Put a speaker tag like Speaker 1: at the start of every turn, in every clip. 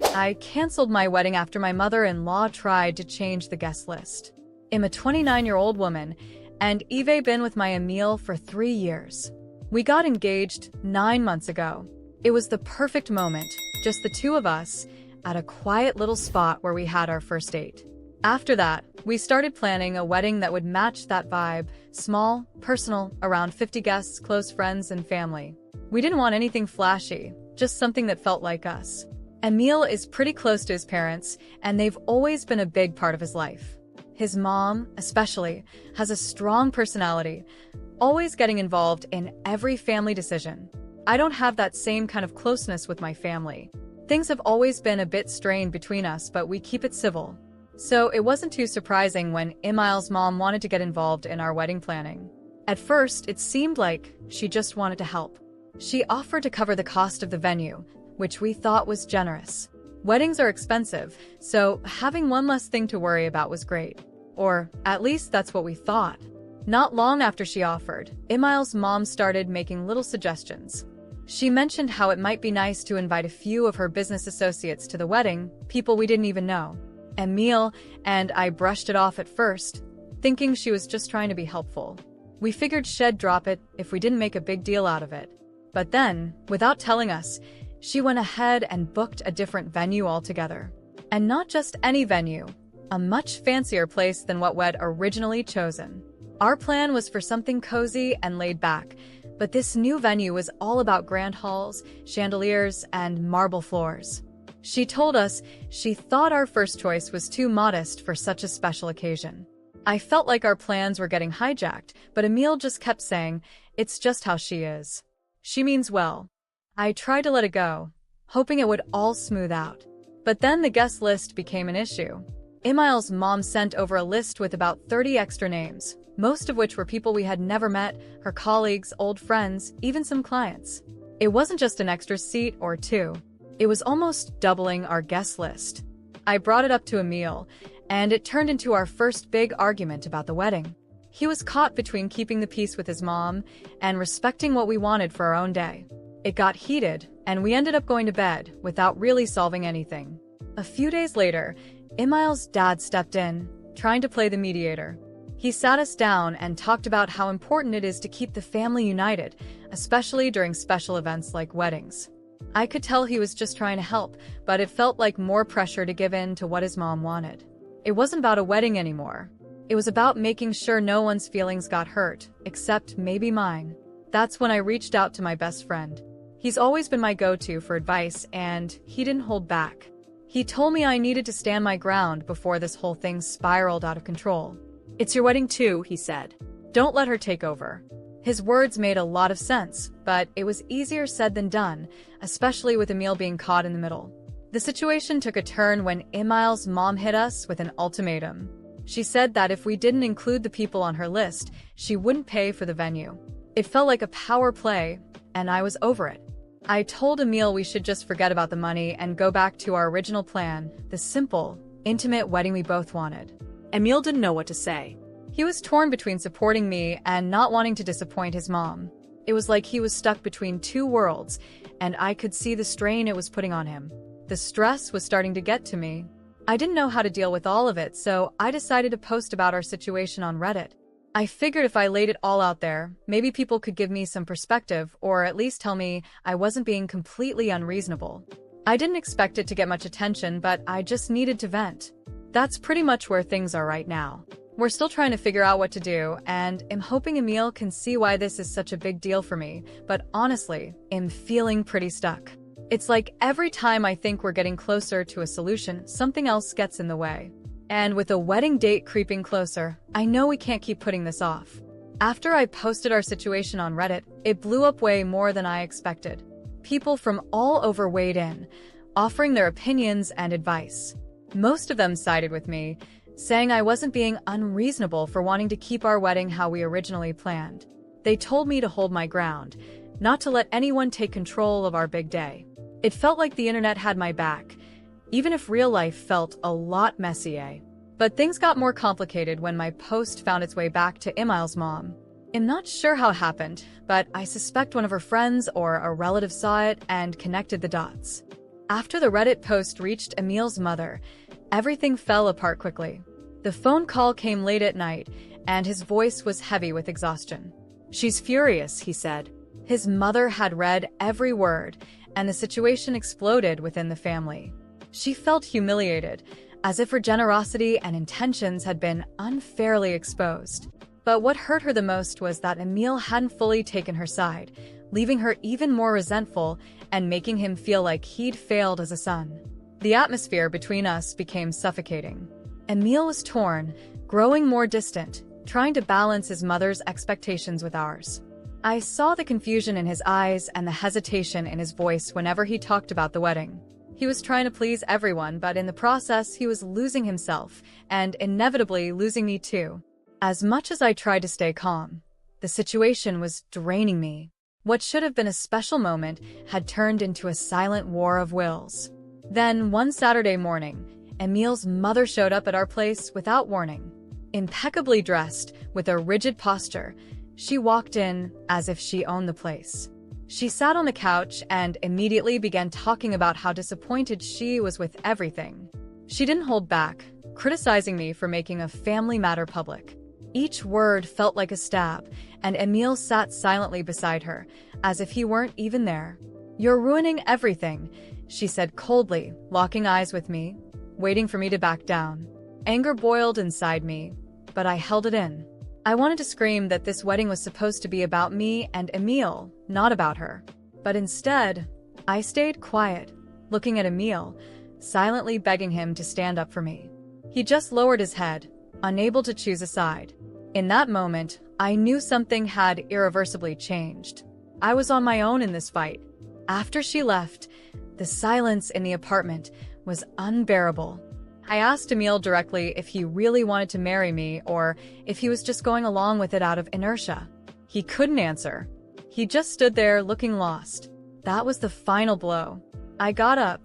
Speaker 1: I canceled my wedding after my mother-in-law tried to change the guest list. I'm a 29-year-old woman, and I've been with my Emil for 3 years. We got engaged 9 months ago. It was the perfect moment, just the two of us, at a quiet little spot where we had our first date. After that, we started planning a wedding that would match that vibe, small, personal, around 50 guests, close friends, and family. We didn't want anything flashy, just something that felt like us. Emil is pretty close to his parents, and they've always been a big part of his life. His mom, especially, has a strong personality, always getting involved in every family decision. I don't have that same kind of closeness with my family. Things have always been a bit strained between us, but we keep it civil. So it wasn't too surprising when Emil's mom wanted to get involved in our wedding planning. At first, it seemed like she just wanted to help. She offered to cover the cost of the venue, which we thought was generous. Weddings are expensive, so having one less thing to worry about was great. Or at least that's what we thought. Not long after she offered, Emil's mom started making little suggestions. She mentioned how it might be nice to invite a few of her business associates to the wedding, people we didn't even know. Emil and I brushed it off at first, thinking she was just trying to be helpful. We figured she'd drop it if we didn't make a big deal out of it. But then, without telling us, she went ahead and booked a different venue altogether. And not just any venue, a much fancier place than what we'd originally chosen. Our plan was for something cozy and laid back, but this new venue was all about grand halls, chandeliers, and marble floors. She told us she thought our first choice was too modest for such a special occasion. I felt like our plans were getting hijacked, but Emil just kept saying, "It's just how she is. She means well." I tried to let it go, hoping it would all smooth out. But then the guest list became an issue. Emil's mom sent over a list with about 30 extra names, most of which were people we had never met, her colleagues, old friends, even some clients. It wasn't just an extra seat or two. It was almost doubling our guest list. I brought it up to Emil, and it turned into our first big argument about the wedding. He was caught between keeping the peace with his mom and respecting what we wanted for our own day. It got heated, and we ended up going to bed without really solving anything. A few days later, Emil's dad stepped in, trying to play the mediator. He sat us down and talked about how important it is to keep the family united, especially during special events like weddings. I could tell he was just trying to help, but it felt like more pressure to give in to what his mom wanted. It wasn't about a wedding anymore. It was about making sure no one's feelings got hurt, except maybe mine. That's when I reached out to my best friend. He's always been my go-to for advice, and he didn't hold back. He told me I needed to stand my ground before this whole thing spiraled out of control. "It's your wedding too," he said. "Don't let her take over." His words made a lot of sense, but it was easier said than done, especially with Emil being caught in the middle. The situation took a turn when Emil's mom hit us with an ultimatum. She said that if we didn't include the people on her list, she wouldn't pay for the venue. It felt like a power play, and I was over it. I told Emil we should just forget about the money and go back to our original plan, the simple, intimate wedding we both wanted.
Speaker 2: Emil didn't know what to say.
Speaker 1: He was torn between supporting me and not wanting to disappoint his mom. It was like he was stuck between two worlds, and I could see the strain it was putting on him. The stress was starting to get to me. I didn't know how to deal with all of it, so I decided to post about our situation on Reddit. I figured if I laid it all out there, maybe people could give me some perspective or at least tell me I wasn't being completely unreasonable. I didn't expect it to get much attention, but I just needed to vent. That's pretty much where things are right now. We're still trying to figure out what to do, and I'm hoping Emil can see why this is such a big deal for me, but honestly, I'm feeling pretty stuck. It's like every time I think we're getting closer to a solution, something else gets in the way. And with a wedding date creeping closer, I know we can't keep putting this off. After I posted our situation on Reddit, it blew up way more than I expected. People from all over weighed in, offering their opinions and advice. Most of them sided with me, saying I wasn't being unreasonable for wanting to keep our wedding how we originally planned. They told me to hold my ground, not to let anyone take control of our big day. It felt like the internet had my back, even if real life felt a lot messier. But things got more complicated when my post found its way back to Emil's mom. I'm not sure how it happened, but I suspect one of her friends or a relative saw it and connected the dots. After the Reddit post reached Emil's mother, everything fell apart quickly. The phone call came late at night, and his voice was heavy with exhaustion.
Speaker 2: "She's furious," he said.
Speaker 1: His mother had read every word, and the situation exploded within the family. She felt humiliated, as if her generosity and intentions had been unfairly exposed. But what hurt her the most was that Emil hadn't fully taken her side, leaving her even more resentful and making him feel like he'd failed as a son. The atmosphere between us became suffocating. Emil was torn, growing more distant, trying to balance his mother's expectations with ours. I saw the confusion in his eyes and the hesitation in his voice whenever he talked about the wedding. He was trying to please everyone, but in the process, he was losing himself, and inevitably losing me too. As much as I tried to stay calm, the situation was draining me. What should have been a special moment had turned into a silent war of wills. Then, one Saturday morning, Emil's mother showed up at our place without warning. Impeccably dressed, with a rigid posture, she walked in as if she owned the place. She sat on the couch and immediately began talking about how disappointed she was with everything. She didn't hold back, criticizing me for making a family matter public. Each word felt like a stab, and Emil sat silently beside her, as if he weren't even there. "You're ruining everything," she said coldly, locking eyes with me, waiting for me to back down. Anger boiled inside me, but I held it in. I wanted to scream that this wedding was supposed to be about me and Emil, not about her. But instead, I stayed quiet, looking at Emil, silently begging him to stand up for me. He just lowered his head, unable to choose a side. In that moment, I knew something had irreversibly changed. I was on my own in this fight. After she left, the silence in the apartment was unbearable. I asked Emil directly if he really wanted to marry me or if he was just going along with it out of inertia. He couldn't answer. He just stood there looking lost. That was the final blow. I got up,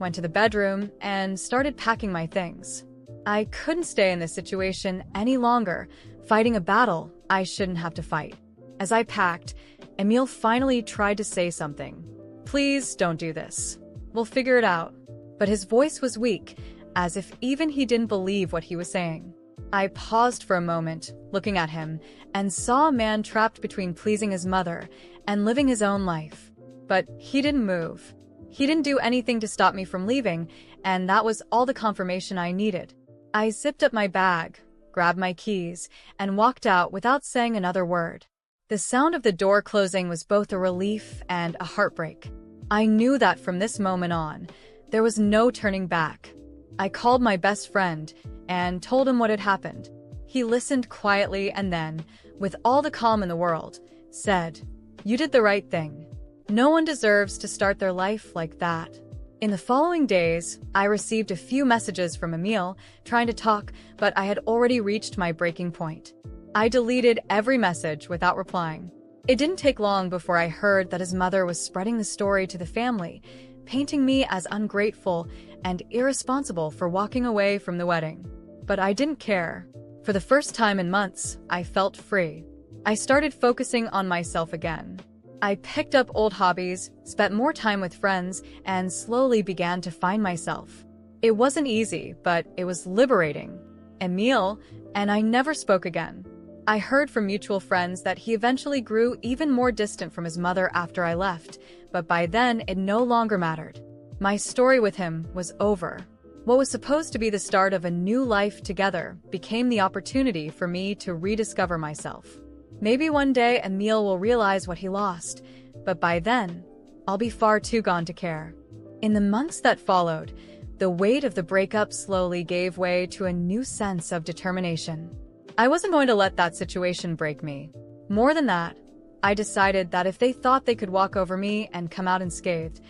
Speaker 1: went to the bedroom, and started packing my things. I couldn't stay in this situation any longer, fighting a battle I shouldn't have to fight. As I packed, Emil finally tried to say something. "Please don't do this. We'll figure it out." But his voice was weak, as if even he didn't believe what he was saying. I paused for a moment, looking at him, and saw a man trapped between pleasing his mother and living his own life. But he didn't move. He didn't do anything to stop me from leaving, and that was all the confirmation I needed. I zipped up my bag, grabbed my keys, and walked out without saying another word. The sound of the door closing was both a relief and a heartbreak. I knew that from this moment on, there was no turning back. I called my best friend and told him what had happened. He listened quietly and then, with all the calm in the world, said, "You did the right thing. No one deserves to start their life like that." In the following days, I received a few messages from Emil trying to talk, but I had already reached my breaking point. I deleted every message without replying. It didn't take long before I heard that his mother was spreading the story to the family, painting me as ungrateful and irresponsible for walking away from the wedding. But I didn't care. For the first time in months, I felt free. I started focusing on myself again. I picked up old hobbies, spent more time with friends, and slowly began to find myself. It wasn't easy, but it was liberating. Emil and I never spoke again. I heard from mutual friends that he eventually grew even more distant from his mother after I left, but by then it no longer mattered. My story with him was over. What was supposed to be the start of a new life together became the opportunity for me to rediscover myself. Maybe one day Emil will realize what he lost, but by then, I'll be far too gone to care. In the months that followed, the weight of the breakup slowly gave way to a new sense of determination. I wasn't going to let that situation break me. More than that, I decided that if they thought they could walk over me and come out unscathed,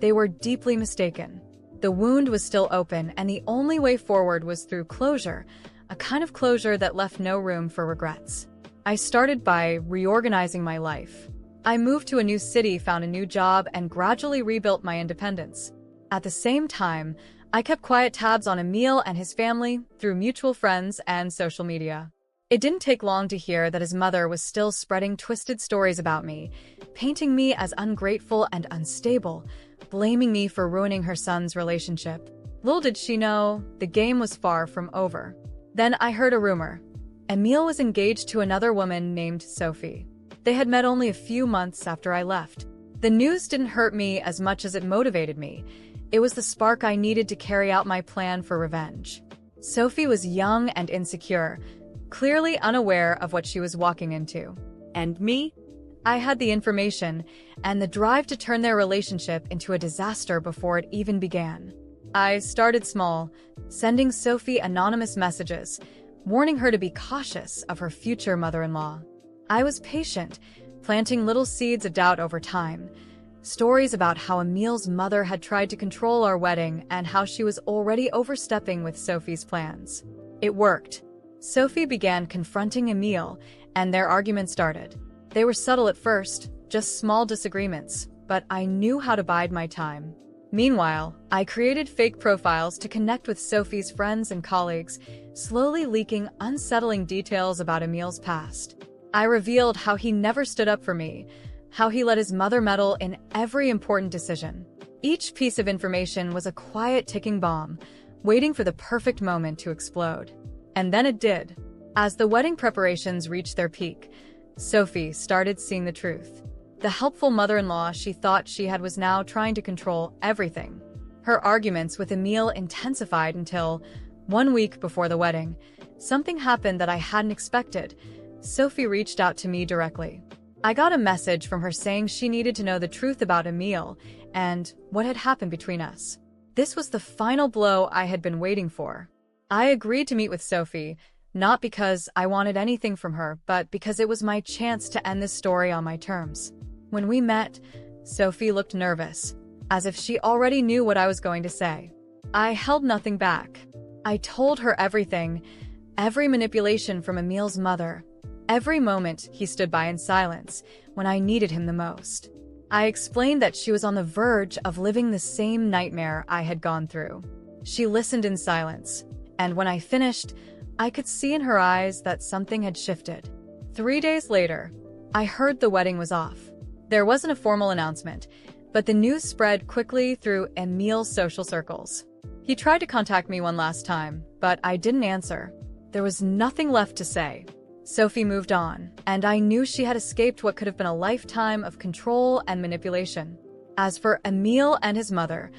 Speaker 1: they were deeply mistaken. The wound was still open, and the only way forward was through closure, a kind of closure that left no room for regrets. I started by reorganizing my life. I moved to a new city, found a new job, and gradually rebuilt my independence. At the same time, I kept quiet tabs on Emil and his family through mutual friends and social media. It didn't take long to hear that his mother was still spreading twisted stories about me, painting me as ungrateful and unstable, blaming me for ruining her son's relationship. Little did she know, the game was far from over. Then I heard a rumor. Emile was engaged to another woman named Sophie. They had met only a few months after I left. The news didn't hurt me as much as it motivated me. It was the spark I needed to carry out my plan for revenge. Sophie was young and insecure, clearly unaware of what she was walking into.
Speaker 2: And me?
Speaker 1: I had the information and the drive to turn their relationship into a disaster before it even began. I started small, sending Sophie anonymous messages, warning her to be cautious of her future mother-in-law. I was patient, planting little seeds of doubt over time. Stories about how Emile's mother had tried to control our wedding and how she was already overstepping with Sophie's plans. It worked. Sophie began confronting Emile, and their argument started. They were subtle at first, just small disagreements, but I knew how to bide my time. Meanwhile, I created fake profiles to connect with Sophie's friends and colleagues, slowly leaking unsettling details about Emile's past. I revealed how he never stood up for me, how he let his mother meddle in every important decision. Each piece of information was a quiet ticking bomb, waiting for the perfect moment to explode. And then it did. As the wedding preparations reached their peak, Sophie started seeing the truth. The helpful mother-in-law she thought she had was now trying to control everything. Her arguments with Emile intensified until, 1 week before the wedding, something happened that I hadn't expected. Sophie reached out to me directly. I got a message from her saying she needed to know the truth about Emile and what had happened between us. This was the final blow I had been waiting for. I agreed to meet with Sophie, not because I wanted anything from her, but because it was my chance to end this story on my terms. When we met, Sophie looked nervous, as if she already knew what I was going to say. I held nothing back. I told her everything, every manipulation from Emile's mother, every moment he stood by in silence when I needed him the most. I explained that she was on the verge of living the same nightmare I had gone through. She listened in silence, and when I finished, I could see in her eyes that something had shifted. 3 days later, I heard the wedding was off. There wasn't a formal announcement, but the news spread quickly through Emile's social circles. He tried to contact me one last time, but I didn't answer. There was nothing left to say. Sophie moved on, and I knew she had escaped what could have been a lifetime of control and manipulation. As for Emile and his mother,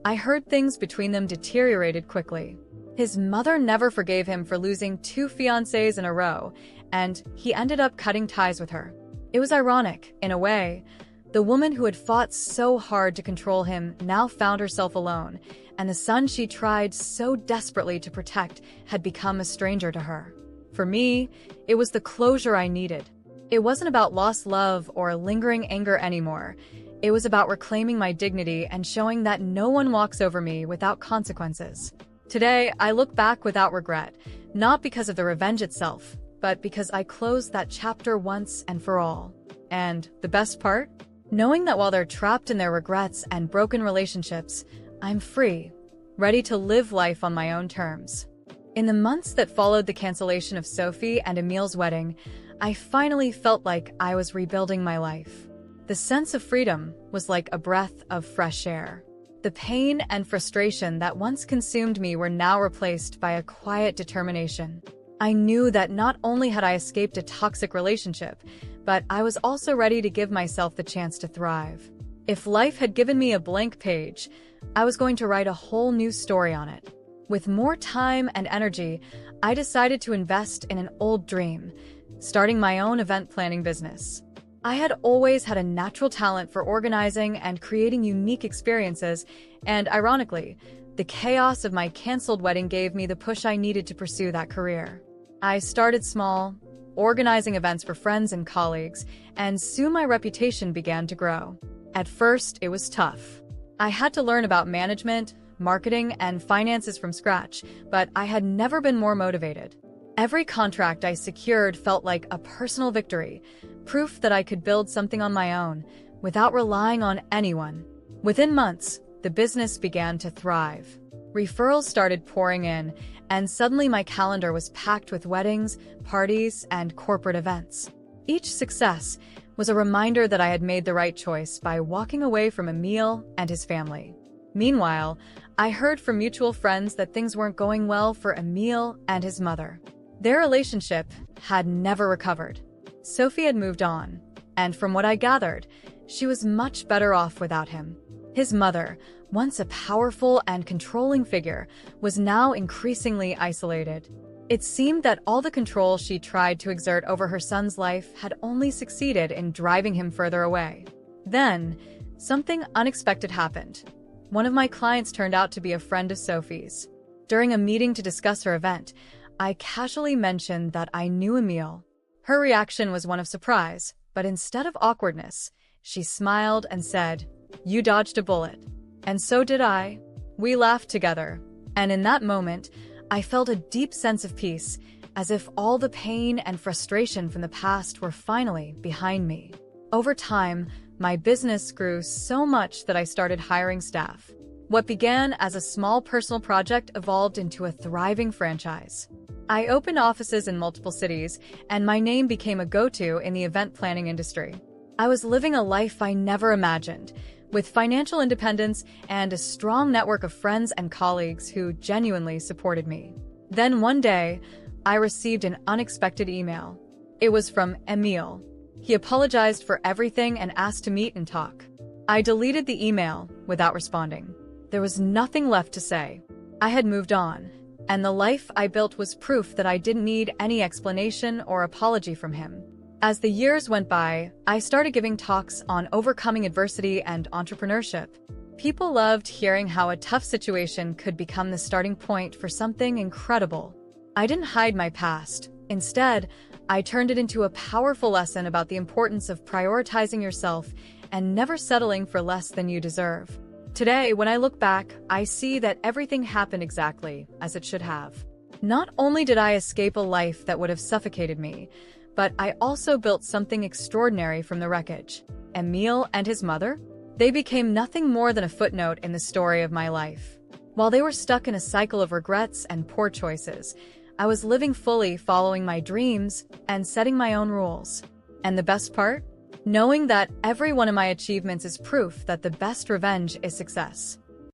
Speaker 1: I heard things between them deteriorated quickly. His mother never forgave him for losing 2 fiancés in a row, and he ended up cutting ties with her. It was ironic, in a way. The woman who had fought so hard to control him now found herself alone, and the son she tried so desperately to protect had become a stranger to her. For me, it was the closure I needed. It wasn't about lost love or lingering anger anymore. It was about reclaiming my dignity and showing that no one walks over me without consequences. Today, I look back without regret, not because of the revenge itself, but because I closed that chapter once and for all. And the best part? Knowing that while they're trapped in their regrets and broken relationships, I'm free, ready to live life on my own terms. In the months that followed the cancellation of Sophie and Emile's wedding, I finally felt like I was rebuilding my life. The sense of freedom was like a breath of fresh air. The pain and frustration that once consumed me were now replaced by a quiet determination. I knew that not only had I escaped a toxic relationship, but I was also ready to give myself the chance to thrive. If life had given me a blank page, I was going to write a whole new story on it. With more time and energy, I decided to invest in an old dream, starting my own event planning business. I had always had a natural talent for organizing and creating unique experiences, and ironically, the chaos of my canceled wedding gave me the push I needed to pursue that career. I started small, organizing events for friends and colleagues, and soon my reputation began to grow. At first, it was tough. I had to learn about management, marketing, and finances from scratch, but I had never been more motivated. Every contract I secured felt like a personal victory, proof that I could build something on my own, without relying on anyone. Within months, the business began to thrive. Referrals started pouring in, and suddenly my calendar was packed with weddings, parties, and corporate events. Each success was a reminder that I had made the right choice by walking away from Emil and his family. Meanwhile, I heard from mutual friends that things weren't going well for Emil and his mother. Their relationship had never recovered. Sophie had moved on, and from what I gathered, she was much better off without him. His mother, once a powerful and controlling figure, was now increasingly isolated. It seemed that all the control she tried to exert over her son's life had only succeeded in driving him further away. Then, something unexpected happened. One of my clients turned out to be a friend of Sophie's. During a meeting to discuss her event, I casually mentioned that I knew Emil. Her reaction was one of surprise, but instead of awkwardness, she smiled and said, "You dodged a bullet." And so did I. We laughed together, and in that moment, I felt a deep sense of peace, as if all the pain and frustration from the past were finally behind me. Over time, my business grew so much that I started hiring staff. What began as a small personal project evolved into a thriving franchise. I opened offices in multiple cities, and my name became a go-to in the event planning industry. I was living a life I never imagined, with financial independence and a strong network of friends and colleagues who genuinely supported me. Then one day, I received an unexpected email. It was from Emil. He apologized for everything and asked to meet and talk. I deleted the email without responding. There was nothing left to say. I had moved on, and the life I built was proof that I didn't need any explanation or apology from him. As the years went by, I started giving talks on overcoming adversity and entrepreneurship. People loved hearing how a tough situation could become the starting point for something incredible. I didn't hide my past. Instead, I turned it into a powerful lesson about the importance of prioritizing yourself and never settling for less than you deserve. Today, when I look back, I see that everything happened exactly as it should have. Not only did I escape a life that would have suffocated me, but I also built something extraordinary from the wreckage. Emil and his mother? They became nothing more than a footnote in the story of my life. While they were stuck in a cycle of regrets and poor choices, I was living fully, following my dreams and setting my own rules. And the best part? Knowing that every one of my achievements is proof that the best revenge is success.